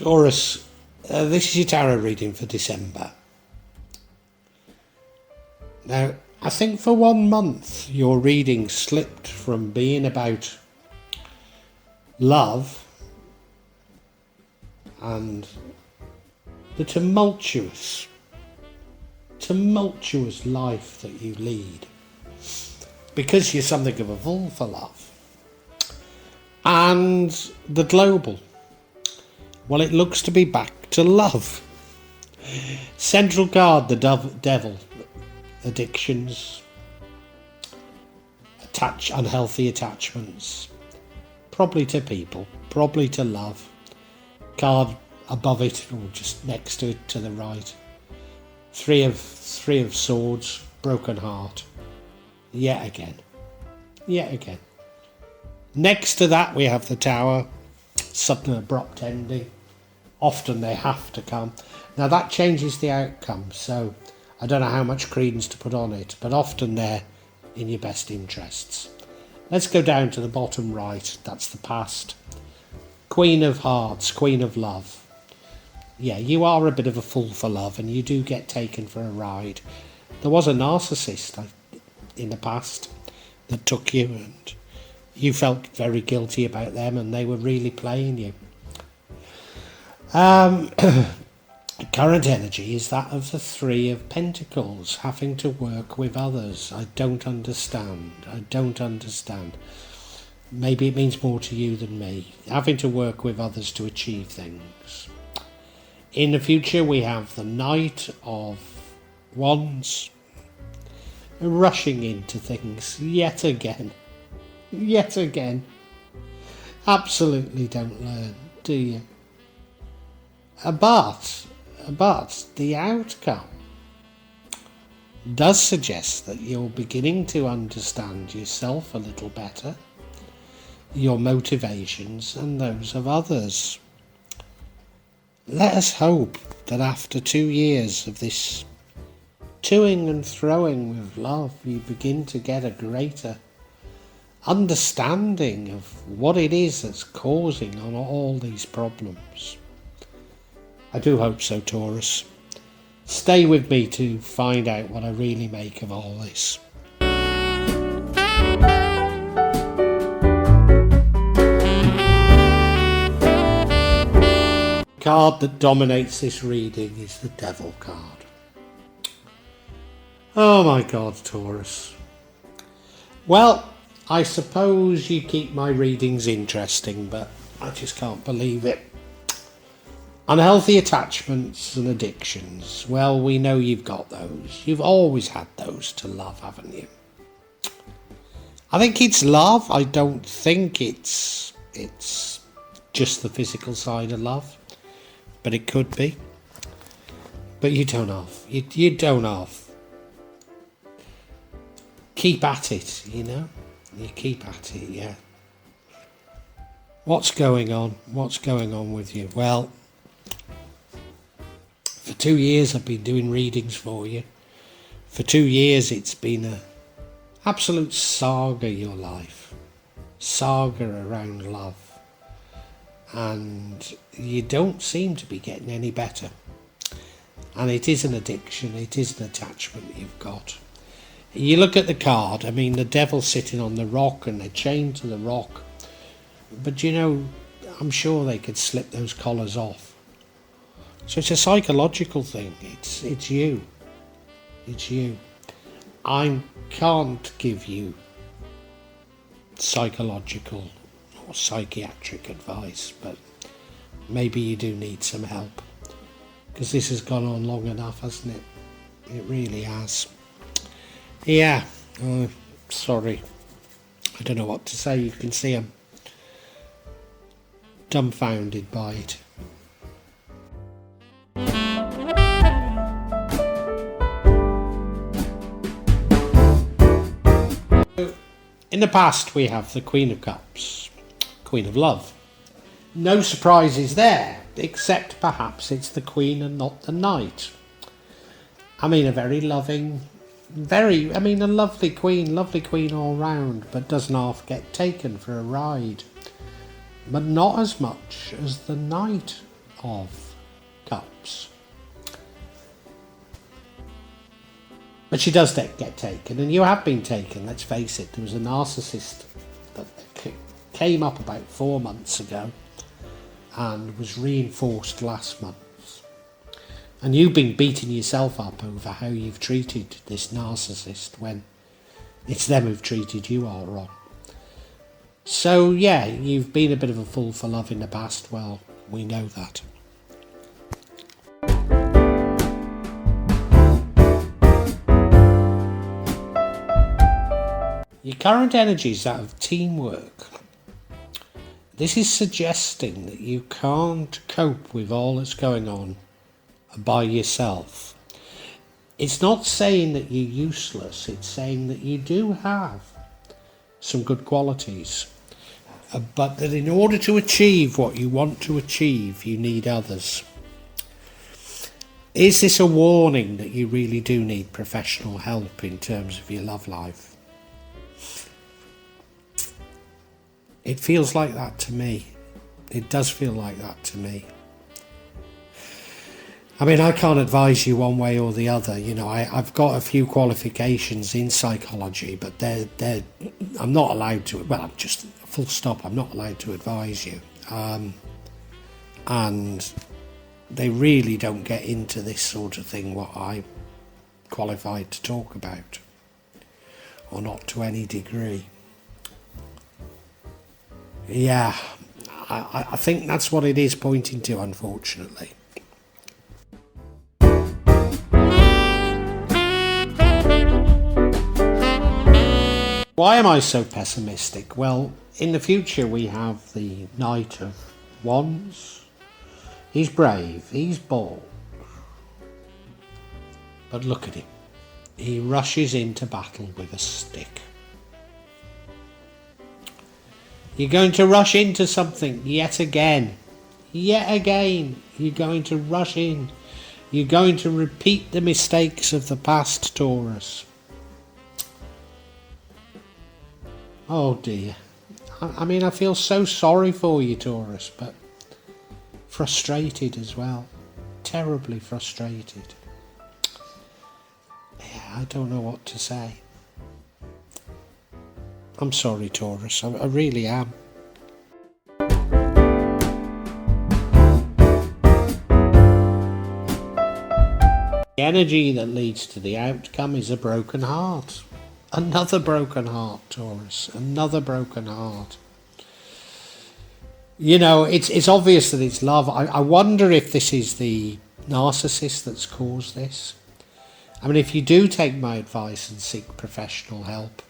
Taurus, this is your tarot reading for December. Now, I think for 1 month your reading slipped from being about love and the tumultuous life that you lead, because you're something of a fool for love, and the global. Well, it looks to be back to love. Central card, the devil. Addictions, unhealthy attachments, probably to people, probably to love. Card above it, or just next to it to the right. Three of swords, broken heart. Yet again. Next to that we have the Tower, sudden abrupt ending. Often they have to come. Now that changes the outcome, so I don't know how much credence to put on it, but often they're in your best interests. Let's go down to the bottom right. That's the past. Queen of Hearts, Queen of Love. Yeah, you are a bit of a fool for love, and you do get taken for a ride. There was a narcissist in the past that took you, and you felt very guilty about them, and they were really playing you. Current energy is that of the Three of Pentacles, having to work with others. I don't understand. Maybe it means more to you than me. Having to work with others to achieve things. In the future we have the Knight of Wands, rushing into things yet again. Absolutely don't learn, do you? But the outcome does suggest that you're beginning to understand yourself a little better, your motivations and those of others. Let us hope that after 2 years of this toing and throwing with love, you begin to get a greater understanding of what it is that's causing on all these problems. I do hope so, Taurus. Stay with me to find out what I really make of all this. The card that dominates this reading is the Devil card. Oh my God, Taurus. Well, I suppose you keep my readings interesting, but I just can't believe it. Unhealthy attachments and addictions. Well, we know you've got those. You've always had those to love, haven't you? I think it's love. I don't think it's just the physical side of love, but it could be. But you don't have. You don't have. Keep at it, you know. You keep at it, yeah. What's going on? What's going on with you? Well, for 2 years I've been doing readings for you. For 2 years it's been an absolute saga, your life. Saga around love. And you don't seem to be getting any better. And it is an addiction, it is an attachment you've got. You look at the card, I mean the devil's sitting on the rock and they're chained to the rock. But you know, I'm sure they could slip those collars off. So it's a psychological thing. It's you. It's you. I can't give you psychological or psychiatric advice, but maybe you do need some help, because this has gone on long enough, hasn't it? It really has. Yeah. Sorry. I don't know what to say. You can see I'm dumbfounded by it. In the past we have the Queen of Cups, Queen of Love. No surprises there, except perhaps it's the Queen and not the Knight. I mean, a very loving, a lovely Queen all round, but doesn't half get taken for a ride. But not as much as the Knight of Cups. But she does get taken, and you have been taken, let's face it. There was a narcissist that came up about 4 months ago and was reinforced last month. And you've been beating yourself up over how you've treated this narcissist when it's them who've treated you all wrong. So yeah, you've been a bit of a fool for love in the past. Well, we know that. Your current energy is that of teamwork. This is suggesting that you can't cope with all that's going on by yourself. It's not saying that you're useless, it's saying that you do have some good qualities, but that in order to achieve what you want to achieve, you need others. Is this a warning that you really do need professional help in terms of your love life? It feels like that to me. It does feel like that to me. I mean, I can't advise you one way or the other. You know, I've got a few qualifications in psychology, but I'm not allowed to. Well, I'm just full stop. I'm not allowed to advise you, and they really don't get into this sort of thing. What I'm qualified to talk about, or not to any degree. Yeah, I think that's what it is pointing to, unfortunately. Why am I so pessimistic? Well, in the future we have the Knight of Wands. He's brave, he's bold. But look at him. He rushes into battle with a stick. You're going to rush into something yet again. Yet again, you're going to rush in. You're going to repeat the mistakes of the past, Taurus. Oh dear. I mean, I feel so sorry for you, Taurus, but frustrated as well. Terribly frustrated. Yeah, I don't know what to say. I'm sorry, Taurus. I really am. The energy that leads to the outcome is a broken heart. Another broken heart, Taurus. Another broken heart. You know, it's obvious that it's love. I wonder if this is the narcissist that's caused this. I mean, if you do take my advice and seek professional help,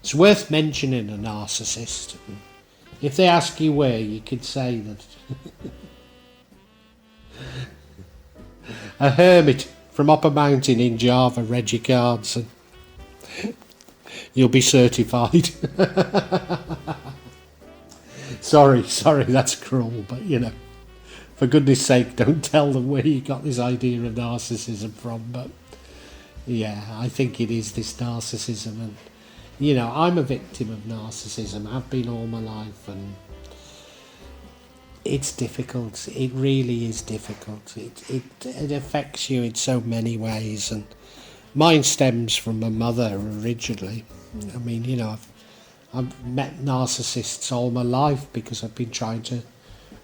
it's worth mentioning a narcissist. If they ask you where, you could say that a hermit from up a mountain in Java read your cards and you'll be certified. Sorry, that's cruel, but you know, for goodness sake, don't tell them where you got this idea of narcissism from. But yeah, I think it is this narcissism, and you know, I'm a victim of narcissism. I've been all my life, and it's difficult. It really is difficult. It affects you in so many ways, and mine stems from my mother originally. I mean, you know, I've met narcissists all my life because I've been trying to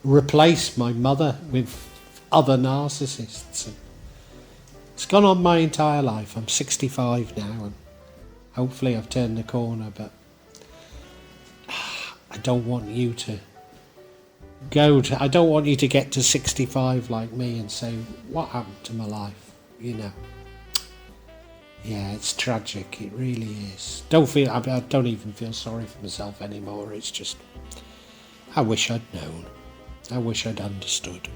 replace my mother with other narcissists. And it's gone on my entire life. I'm 65 now, and hopefully I've turned the corner, but I don't want you to I don't want you to get to 65 like me and say, what happened to my life, you know. Yeah, it's tragic, it really is. I don't even feel sorry for myself anymore. It's just, I wish I'd known. I wish I'd understood.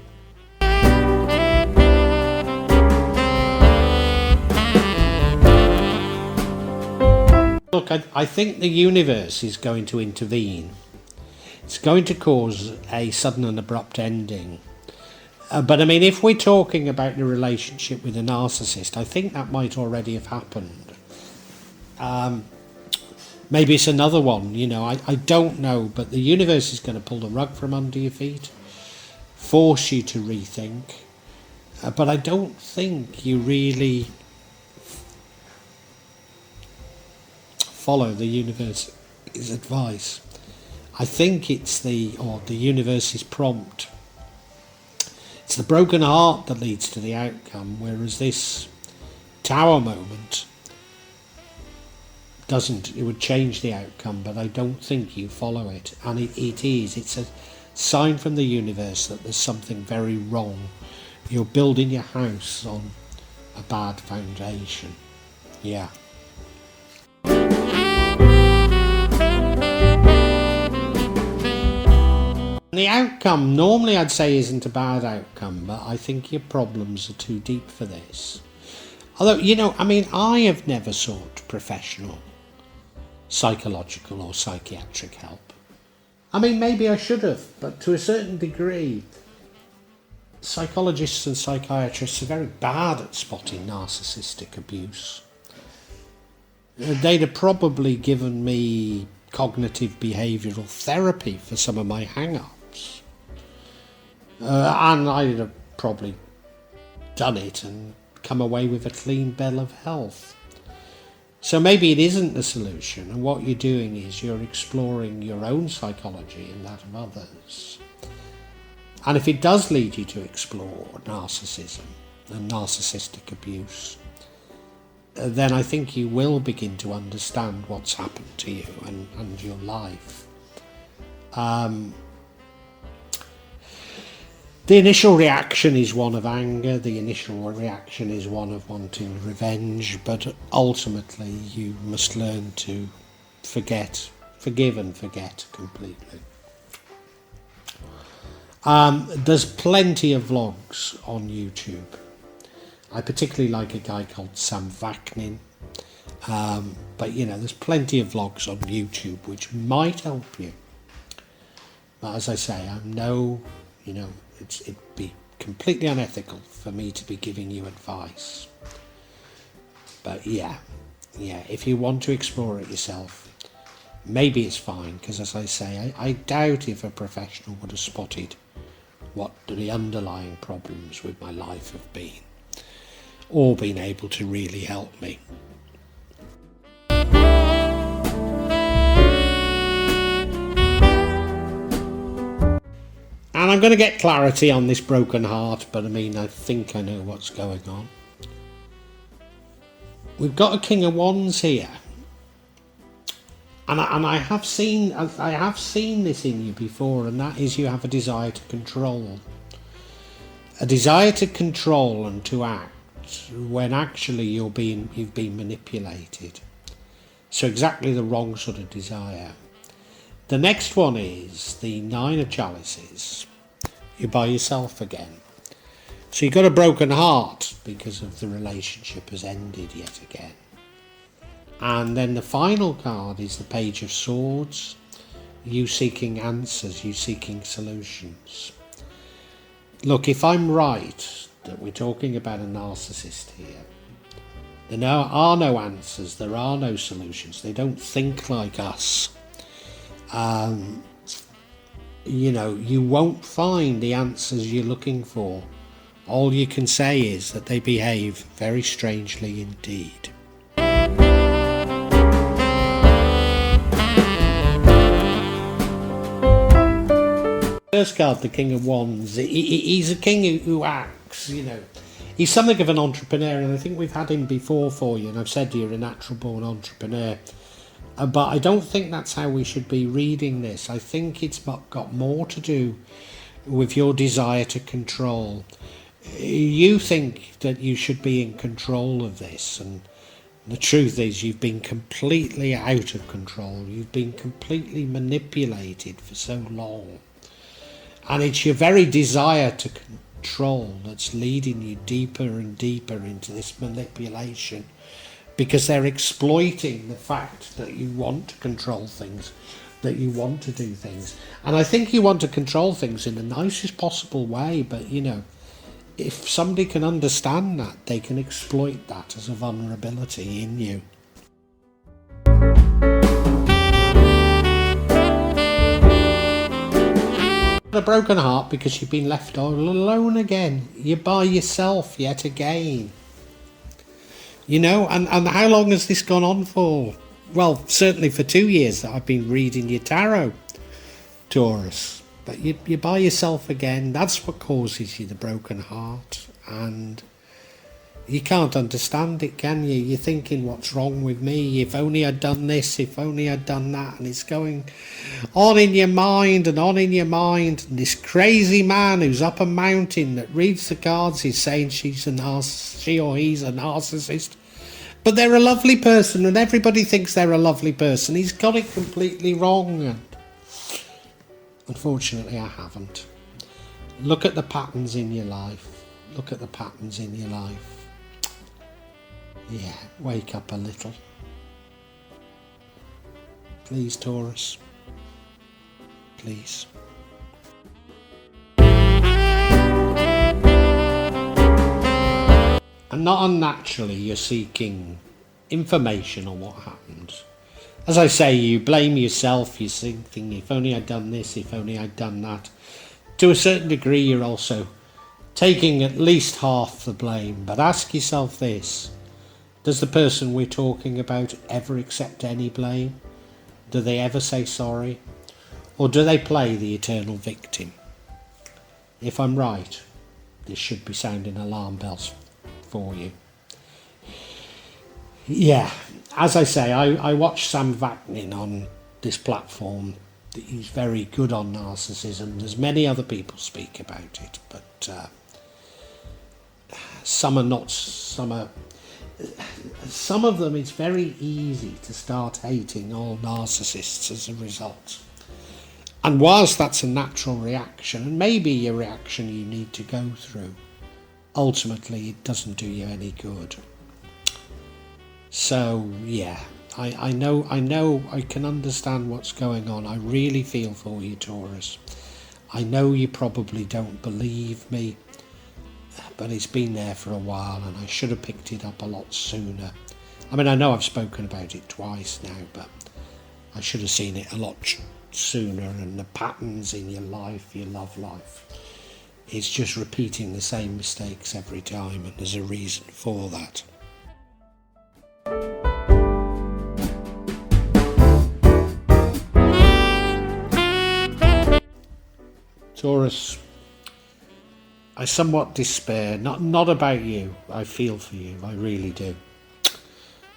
Look, I think the universe is going to intervene. It's going to cause a sudden and abrupt ending. But I mean, if we're talking about the relationship with a narcissist, I think that might already have happened. Maybe it's another one, you know, I don't know, but the universe is going to pull the rug from under your feet. force you to rethink, but I don't think you really follow the universe's advice. I think it's the universe's prompt. It's the broken heart that leads to the outcome, whereas this tower moment doesn't. It would change the outcome, but I don't think you follow it. And it's a sign from the universe that there's something very wrong. You're building your house on a bad foundation. Yeah. The outcome, normally I'd say, isn't a bad outcome, but I think your problems are too deep for this. Although, I have never sought professional psychological or psychiatric help. Maybe I should have, but to a certain degree, psychologists and psychiatrists are very bad at spotting narcissistic abuse. They'd have probably given me cognitive behavioural therapy for some of my hang-ups. And I'd have probably done it and come away with a clean bill of health. So maybe it isn't the solution, and what you're doing is you're exploring your own psychology and that of others. And if it does lead you to explore narcissism and narcissistic abuse, then I think you will begin to understand what's happened to you and your life. The initial reaction is one of anger, the initial reaction is one of wanting revenge, but ultimately you must learn to forgive and forget completely. There's plenty of vlogs on YouTube. I particularly like a guy called Sam Vaknin, but there's plenty of vlogs on YouTube which might help you. But as I say, it'd be completely unethical for me to be giving you advice. But if you want to explore it yourself, maybe it's fine, because as I say, I doubt if a professional would have spotted what the underlying problems with my life have been, or been able to really help me. And I'm going to get clarity on this broken heart, but I think I know what's going on. We've got a King of Wands here. And I have seen this in you before, and that is you have a desire to control. A desire to control and to act when actually you've been manipulated. So exactly the wrong sort of desire. The next one is the Nine of Chalices. You're by yourself again. So you've got a broken heart because of the relationship has ended yet again. And then the final card is the Page of Swords. You seeking answers, you seeking solutions. Look, if I'm right that we're talking about a narcissist here, there are no answers, there are no solutions. They don't think like us. You won't find the answers you're looking for. All you can say is that they behave very strangely indeed. First card, the King of Wands. He's a king who acts, He's something of an entrepreneur, and I think we've had him before for you, and I've said you're a natural born entrepreneur. But I don't think that's how we should be reading this. I think it's got more to do with your desire to control. You think that you should be in control of this, and the truth is you've been completely out of control. You've been completely manipulated for so long. And it's your very desire to control that's leading you deeper and deeper into this manipulation, because they're exploiting the fact that you want to control things, that you want to do things. And I think you want to control things in the nicest possible way, but if somebody can understand that, they can exploit that as a vulnerability in you. a broken heart because you've been left all alone again. You're by yourself yet again. You know, and how long has this gone on for? Well, certainly for 2 years that I've been reading your tarot, Taurus. But you're by yourself again. That's what causes you the broken heart. And you can't understand it, can you? You're thinking, what's wrong with me? If only I'd done this, if only I'd done that. And it's going on in your mind and on in your mind. And this crazy man who's up a mountain that reads the cards is saying she or he's a narcissist. But they're a lovely person and everybody thinks they're a lovely person. He's got it completely wrong. And unfortunately, I haven't. Look at the patterns in your life. Look at the patterns in your life. Yeah, wake up a little. Please, Taurus. Please. And not unnaturally, you're seeking information on what happened. As I say, you blame yourself. You're thinking, if only I'd done this, if only I'd done that. To a certain degree, you're also taking at least half the blame. But ask yourself this. Does the person we're talking about ever accept any blame? Do they ever say sorry? Or do they play the eternal victim? If I'm right, this should be sounding alarm bells for you. Yeah, as I say, I watch Sam Vaknin on this platform. He's very good on narcissism. There's many other people speak about it, but some of them, it's very easy to start hating all narcissists as a result. And whilst that's a natural reaction, and maybe a reaction you need to go through, ultimately it doesn't do you any good. So yeah, I know I can understand what's going on. I really feel for you, Taurus. I know you probably don't believe me, but it's been there for a while and I should have picked it up a lot sooner. I mean, I know I've spoken about it twice now, but I should have seen it a lot sooner. And the patterns in your life, your love life, it's just repeating the same mistakes every time, and there's a reason for that. Taurus, I somewhat despair, not about you. I feel for you, I really do.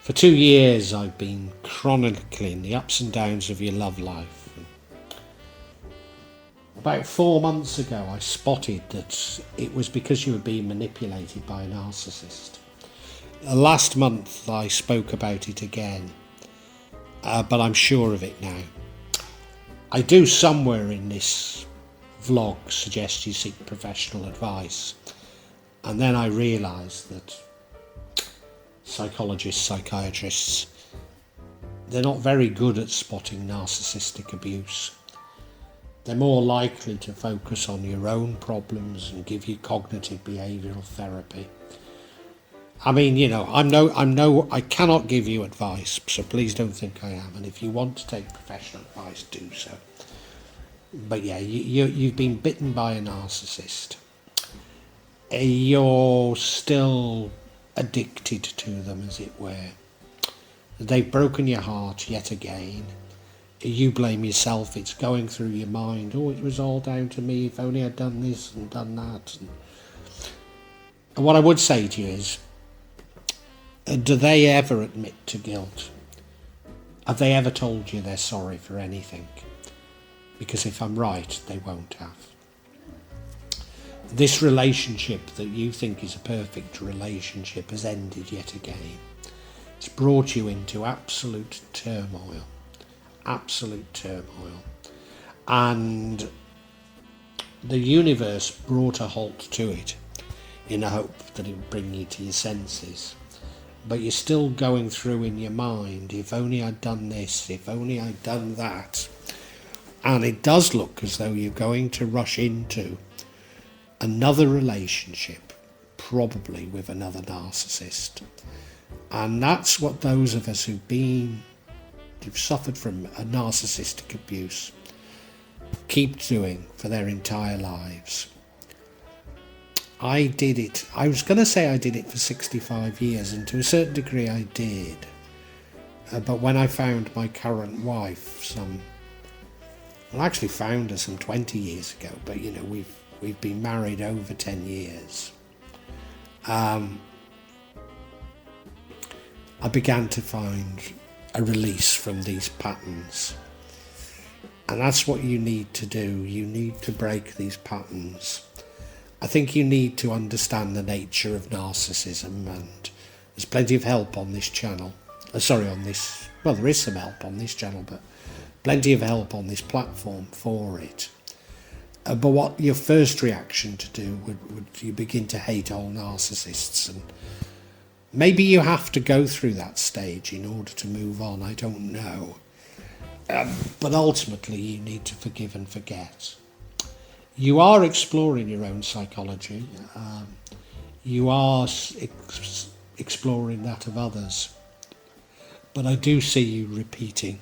For 2 years I've been chronicling the ups and downs of your love life. About 4 months ago I spotted that it was because you were being manipulated by a narcissist. Last month I spoke about it again, but I'm sure of it now. I do somewhere in this vlog suggest you seek professional advice, and then I realised that psychologists, psychiatrists, they're not very good at spotting narcissistic abuse. They're more likely to focus on your own problems and give you cognitive behavioural therapy. I mean, you know, I cannot give you advice, so please don't think I am. And if you want to take professional advice, do so. But yeah, you've been bitten by a narcissist. You're still addicted to them, as it were. They've broken your heart yet again. You blame yourself. It's going through your mind. Oh, it was all down to me. If only I'd done this and done that. And what I would say to you is, do they ever admit to guilt? Have they ever told you they're sorry for anything? Because if I'm right, they won't have. This relationship that you think is a perfect relationship has ended yet again. It's brought you into absolute turmoil. Absolute turmoil. And the universe brought a halt to it in a hope that it would bring you to your senses. But you're still going through in your mind, if only I'd done this, if only I'd done that. And it does look as though you're going to rush into another relationship, probably with another narcissist. And that's what those of us who've suffered from a narcissistic abuse, keep doing for their entire lives. I did it, I was going to say I did it for 65 years, and to a certain degree I did. But when I found my current wife I actually found her some 20 years ago, but you know, we've been married over 10 years. I began to find a release from these patterns. And that's what you need to do. You need to break these patterns. I think you need to understand the nature of narcissism, and there's plenty of help on this channel. Well, there is some help on this channel, but plenty of help on this platform for it. But what your first reaction to do would you begin to hate all narcissists, and maybe you have to go through that stage in order to move on, I don't know. But ultimately you need to forgive and forget. You are exploring your own psychology. You are exploring that of others. But I do see you repeating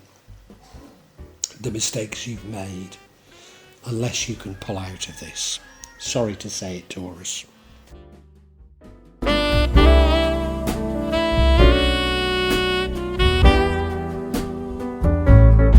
the mistakes you've made unless you can pull out of this. Sorry to say it, Taurus.